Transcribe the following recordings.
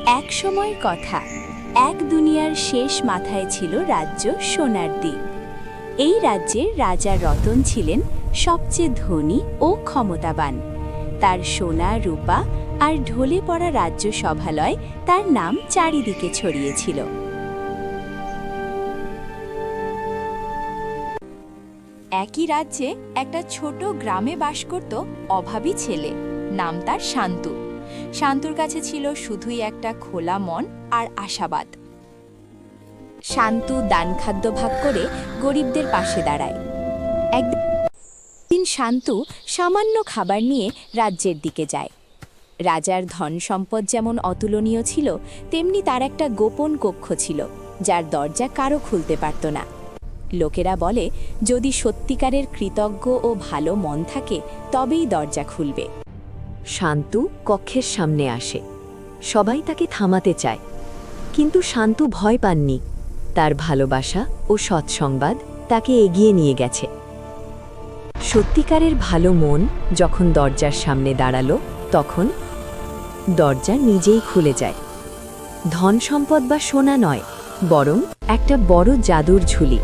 এক সময়ের কথা, এক দুনিয়ার শেষ মাথায় ছিল রাজ্য সোনার দ্বীপ। এই রাজ্যের রাজা রতন ছিলেন সবচেয়ে ধনী ও ক্ষমতাবান। তার সোনা রূপা আর ঢলে পড়া রাজ্য সভালয় তার নাম চারিদিকে ছড়িয়েছিল। একই রাজ্যে একটা ছোট গ্রামে বাস করত অভাবী ছেলে, নাম তার শান্তু। শান্তুর কাছে ছিল শুধুই একটা খোলা মন আর আশাবাদ। শান্তু দান খাদ্য ভাগ করে গরিবদের পাশে দাঁড়ায়। একদিন শান্তু সামান্য খাবার নিয়ে রাজ্যের দিকে যায়। রাজার ধন সম্পদ যেমন অতুলনীয় ছিল, তেমনি তার একটা গোপন কক্ষ ছিল, যার দরজা কারো খুলতে পারত না। লোকেরা বলে, যদি সত্যিকারের কৃতজ্ঞ ও ভালো মন থাকে তবেই দরজা খুলবে। শান্তু কক্ষের সামনে আসে। সবাই তাকে থামাতে চায়, কিন্তু শান্তু ভয় পাননি। তার ভালোবাসা ও সৎসংবাদ তাকে এগিয়ে নিয়ে গেছে। সত্যিকারের ভালো মন যখন দরজার সামনে দাঁড়ালো, তখন দরজা নিজেই খুলে যায়। ধন সম্পদ বা সোনা নয়, বরং একটা বড় জাদুর ঝুলি।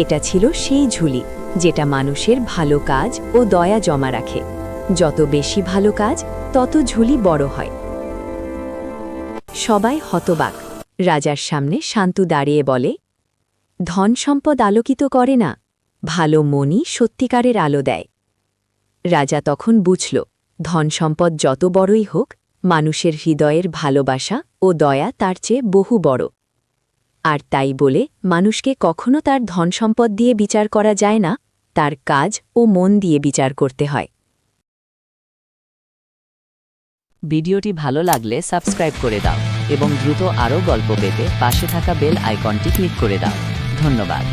এটা ছিল সেই ঝুলি যেটা মানুষের ভালো কাজ ও দয়া জমা রাখে। যত বেশি ভালো কাজ, তত ঝুলি বড় হয়। সবাই হতবাক। রাজার সামনে শান্তু দাঁড়িয়ে বলে, ধন সম্পদ আলোকিত করে না, ভালো মনই সত্যিকারের আলো দেয়। রাজা তখন বুঝল, ধন সম্পদ যত বড়ই হোক, মানুষের হৃদয়ের ভালোবাসা ও দয়া তার চেয়ে বহু বড়। আর তাই বলে মানুষকে কখনো তার ধন সম্পদ দিয়ে বিচার করা যায় না, তার কাজ ও মন দিয়ে বিচার করতে হয়। ভিডিওটি ভালো লাগলে সাবস্ক্রাইব করে দাও এবং দ্রুত আরও গল্প পেতে পাশে থাকা বেল আইকনটি ক্লিক করে দাও। ধন্যবাদ।